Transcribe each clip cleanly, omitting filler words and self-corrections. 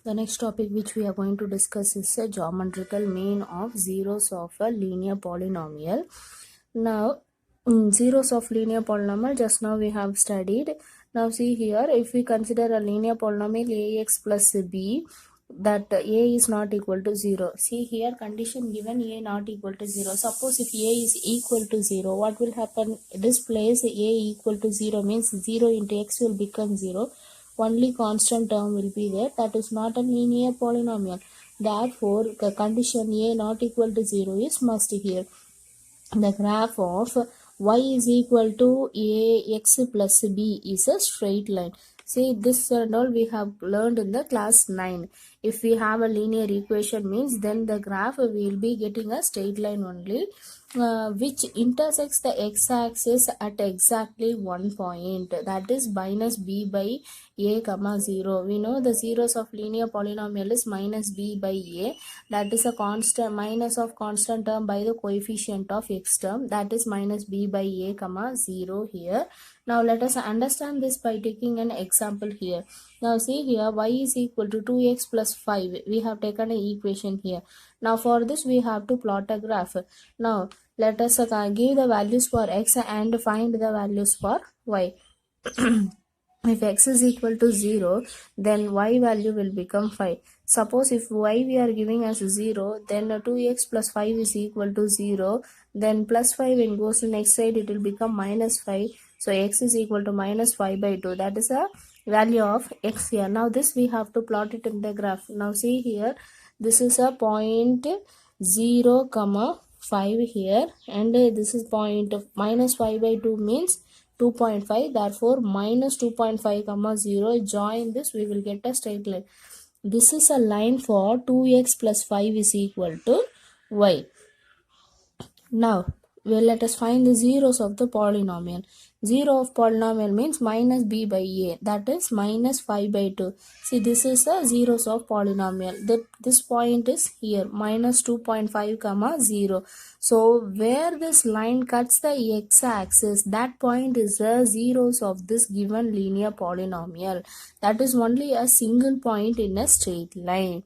The next topic which we are going to discuss is a geometrical mean of zeros of a linear polynomial. Now, zeros of linear polynomial just now we have studied. Now see here, if we consider a linear polynomial ax plus b, that a is not equal to 0. See here, condition given a not equal to 0. Suppose if a is equal to 0, what will happen? This place a equal to 0 means 0 into x will become 0. Only constant term will be there. That is not a linear polynomial. Therefore, the condition a not equal to 0 is must here. The graph of y is equal to ax plus b is a straight line. See, this and all we have learned in the class 9. If we have a linear equation means then the graph will be getting a straight line only, which intersects the x-axis at exactly one point, that is minus b by a comma 0. We know the zeros of linear polynomial is minus b by a, that is a constant minus of constant term by the coefficient of x term, that is minus b by a comma 0 here. Now let us understand this by taking an example here. Now see here, y is equal to 2x plus 5. We have taken an equation here. Now for this we have to plot a graph. Now let us give the values for x and find the values for y. If x is equal to 0, then y value will become 5. Suppose if y we are giving as 0, then 2x plus 5 is equal to 0. Then plus 5 when goes to next side, it will become minus 5. So x is equal to minus 5 by 2. That is a value of x here. Now this we have to plot it in the graph. Now see here, this is a point 0 comma 5 here, and this is point of minus 5 by 2 means 2.5. Therefore minus 2.5 comma 0, join this, we will get a straight line. This is a line for 2x plus 5 is equal to y. Now let us find the zeros of the polynomial. 0 of polynomial means minus b by a, that is minus 5 by 2. See, this is the zeros of polynomial. This point is here, minus 2.5 comma 0. So where this line cuts the x-axis, that point is the zeros of this given linear polynomial. That is only a single point in a straight line.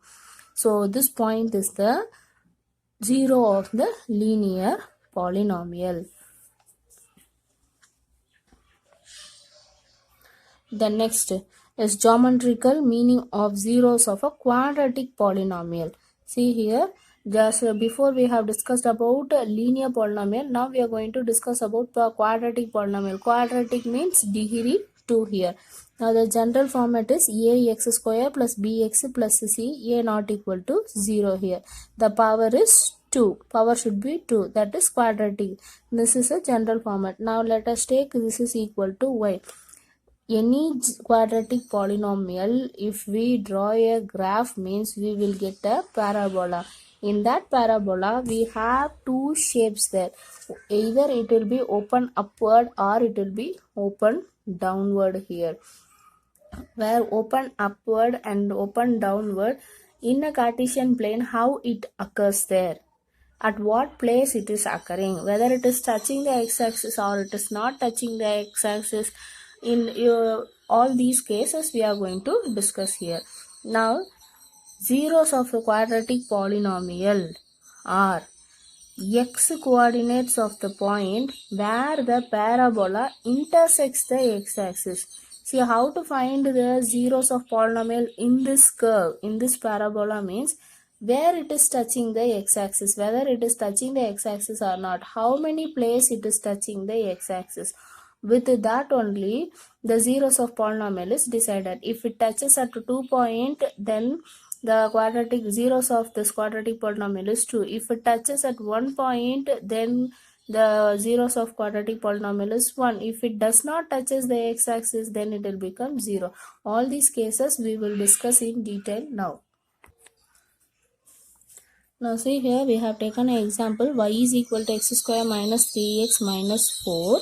So this point is the 0 of the linear polynomial. The next is geometrical meaning of zeros of a quadratic polynomial. See here, just before we have discussed about linear polynomial, now we are going to discuss about quadratic polynomial. Quadratic means degree 2 here. Now the general format is ax square plus bx plus c, a not equal to 0 here. The power is 2. Power should be 2. That is quadratic. This is a general format. Now let us take this is equal to y. Any quadratic polynomial, if we draw a graph means we will get a parabola. In that parabola we have two shapes there. Either it will be open upward or it will be open downward here. Where open upward and open downward in a Cartesian plane, how it occurs there, at what place it is occurring, whether it is touching the x-axis or it is not touching the x-axis. In all these cases we are going to discuss here. Now zeros of a quadratic polynomial are x coordinates of the point where the parabola intersects the x-axis. See how to find the zeros of polynomial in this curve, in this parabola means where it is touching the x-axis, whether it is touching the x-axis or not, how many places it is touching the x-axis. With that only the zeros of polynomial is decided. If it touches at 2 point, then the quadratic zeros of this quadratic polynomial is 2. If it touches at 1 point, then the zeros of quadratic polynomial is 1. If it does not touches the x-axis, then it will become 0. All these cases we will discuss in detail now. Now see here, we have taken an example, y is equal to x square minus 3x minus 4.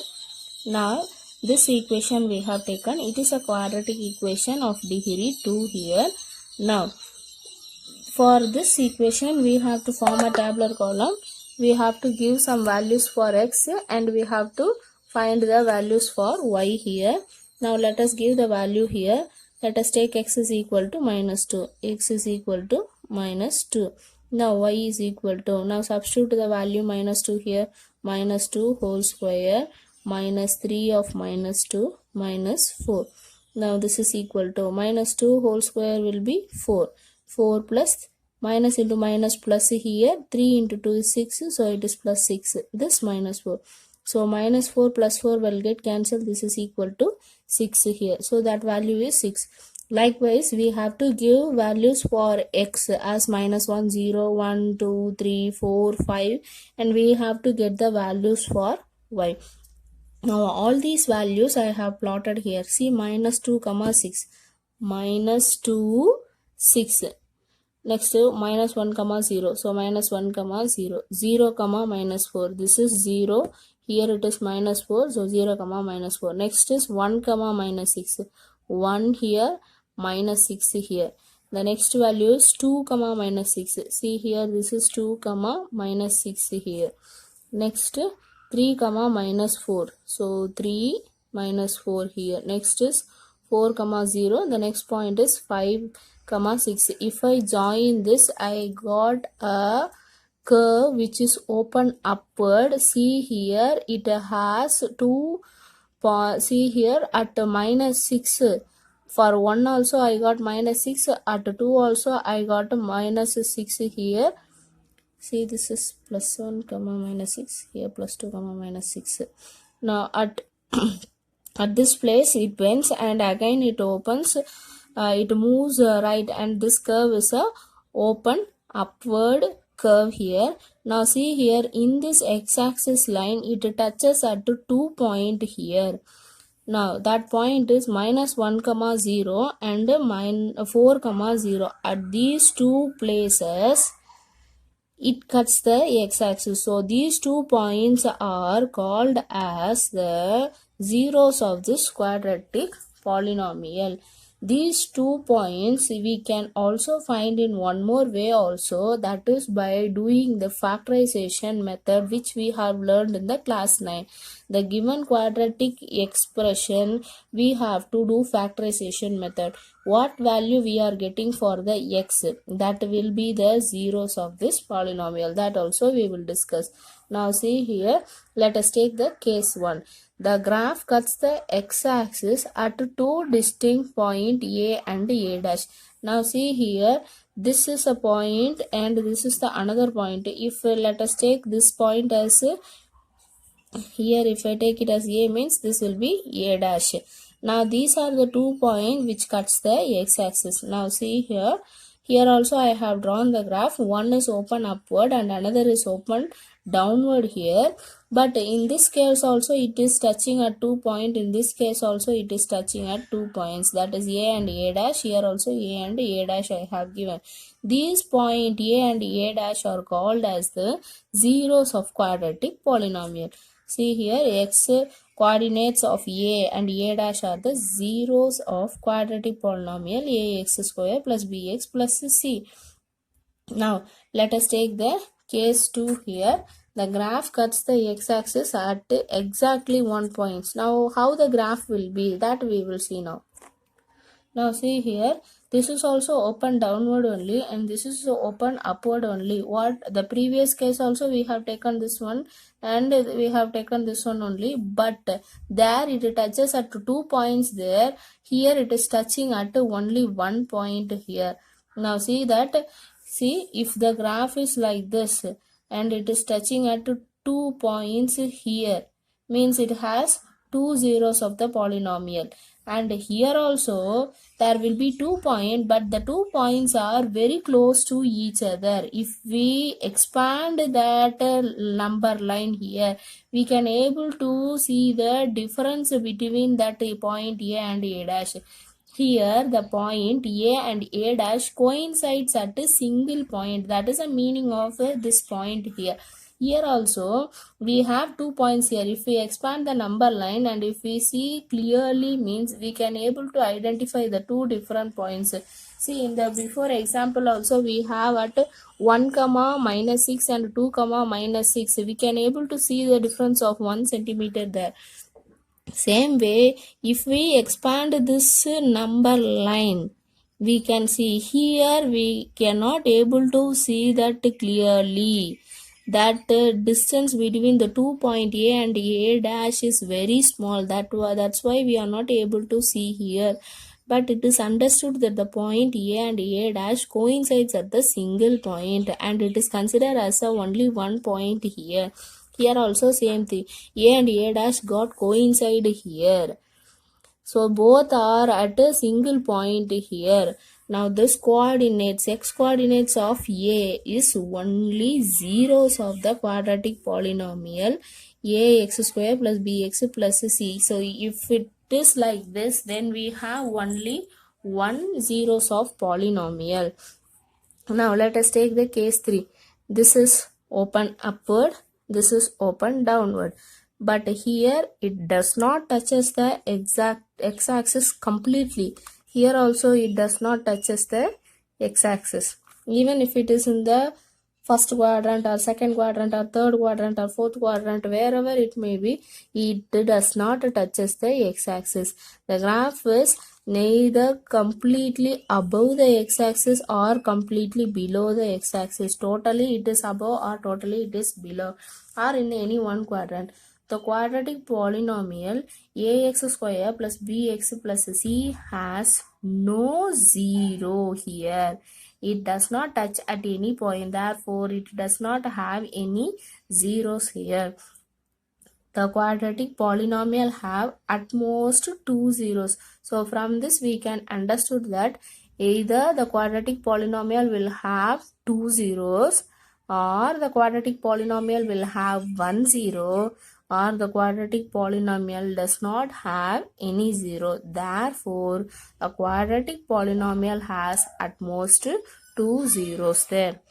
Now this equation we have taken, it is a quadratic equation of degree 2 here. Now for this equation we have to form a tabular column. We have to give some values for x and we have to find the values for y here. Now let us give the value here. Let us take x is equal to minus 2. X is equal to minus 2. Now y is equal to, now substitute the value minus 2 here, minus 2 whole square minus 3 of minus 2 minus 4. Now this is equal to minus 2 whole square will be 4. 4 plus minus into minus plus here, 3 into 2 is 6, so it is plus 6. This minus 4. So minus 4 plus 4 will get cancelled. This is equal to 6 here. So that value is 6. Likewise, we have to give values for x as minus 1, 0, 1, 2, 3, 4, 5, and we have to get the values for y. Now all these values I have plotted here. See, minus 2 comma 6, minus 2, 6. Next minus 1 comma 0, so minus 1 comma 0, 0 comma minus 4, this is 0, here it is minus 4, so 0 comma minus 4. Next is 1 comma minus 6, 1 here, minus 6 here. The next value is 2 comma minus 6, see here this is 2 comma minus 6 here. Next 3 comma minus 4, so 3 minus 4 here. Next is 4 comma 0, the next point is 5 comma 6. If I join this, I got a curve which is open upward. See here it has two, see here at minus 6, for 1 also I got minus 6, at 2 also I got minus 6 here. See, this is plus 1 comma minus 6, here plus 2 comma minus 6. Now at at this place it bends and again it opens, it moves right, and this curve is a open upward curve here. Now see here in this x-axis line it touches at 2 point here. Now that point is minus 1 comma 0 and 4 comma 0. At these two places it cuts the x-axis. So these 2 points are called as the zeros of this quadratic polynomial. These 2 points we can also find in one more way also, that is by doing the factorization method which we have learned in the class 9. The given quadratic expression we have to do factorization method. What value we are getting for the x, that will be the zeros of this polynomial, that also we will discuss. Now see here, let us take the case 1. The graph cuts the x-axis at 2 distinct points A and A dash. Now see here, this is a point and this is the another point. If let us take this point as here, if I take it as A means this will be A dash. Now these are the 2 points which cuts the x-axis. Now see here, here also I have drawn the graph. One is open upward and another is open downward here. But in this case also it is touching at 2 points. In this case also it is touching at 2 points. That is A and A dash. Here also A and A dash I have given. These points A and A dash are called as the zeros of quadratic polynomial. See here, x coordinates of A and A dash are the zeros of quadratic polynomial ax square plus bx plus c. Now let us take the case 2 here. The graph cuts the x-axis at exactly 1 point. Now how the graph will be, that we will see now. Now see here, this is also open downward only and this is open upward only. What the previous case also we have taken this one and we have taken this one only, but there it touches at 2 points there. Here it is touching at only 1 point here. Now see that, see if the graph is like this and it is touching at 2 points here, means it has 2 zeros of the polynomial. And here also there will be 2 points, but the 2 points are very close to each other. If we expand that number line here, we can able to see the difference between that point A and A dash. Here the point A and A dash coincides at a single point. That is the meaning of this point here. Here also we have 2 points here. If we expand the number line and if we see clearly, means we can able to identify the 2 different points. See in the before example also we have at 1 comma minus 6 and 2 comma minus 6. We can able to see the difference of 1 centimeter there. Same way, if we expand this number line, we can see here we cannot able to see that clearly, that distance between the 2 point A and A dash is very small. That's why we are not able to see here. But it is understood that the point A and A dash coincides at the single point, and it is considered as a only one point here. Here also same thing, A and A dash got coincide here. So both are at a single point here. Now this coordinates, x coordinates of A is only zeros of the quadratic polynomial ax square plus bx plus c. So if it is like this, then we have only one zeros of polynomial. Now let us take the case 3. This is open upward, this is open downward. But here it does not touches the exact x-axis completely. Here also it does not touches the x-axis. Even if it is in the first quadrant or second quadrant or third quadrant or fourth quadrant, wherever it may be, it does not touches the x-axis. The graph is neither completely above the x-axis or completely below the x-axis. Totally it is above or totally it is below, or in any one quadrant. The quadratic polynomial ax square plus bx plus c has no zero here. It does not touch at any point, therefore it does not have any zeros here. The quadratic polynomial have at most two zeros. So from this we can understood that either the quadratic polynomial will have two zeros, or the quadratic polynomial will have one zero, or the quadratic polynomial does not have any zero. Therefore, a quadratic polynomial has at most two zeros there.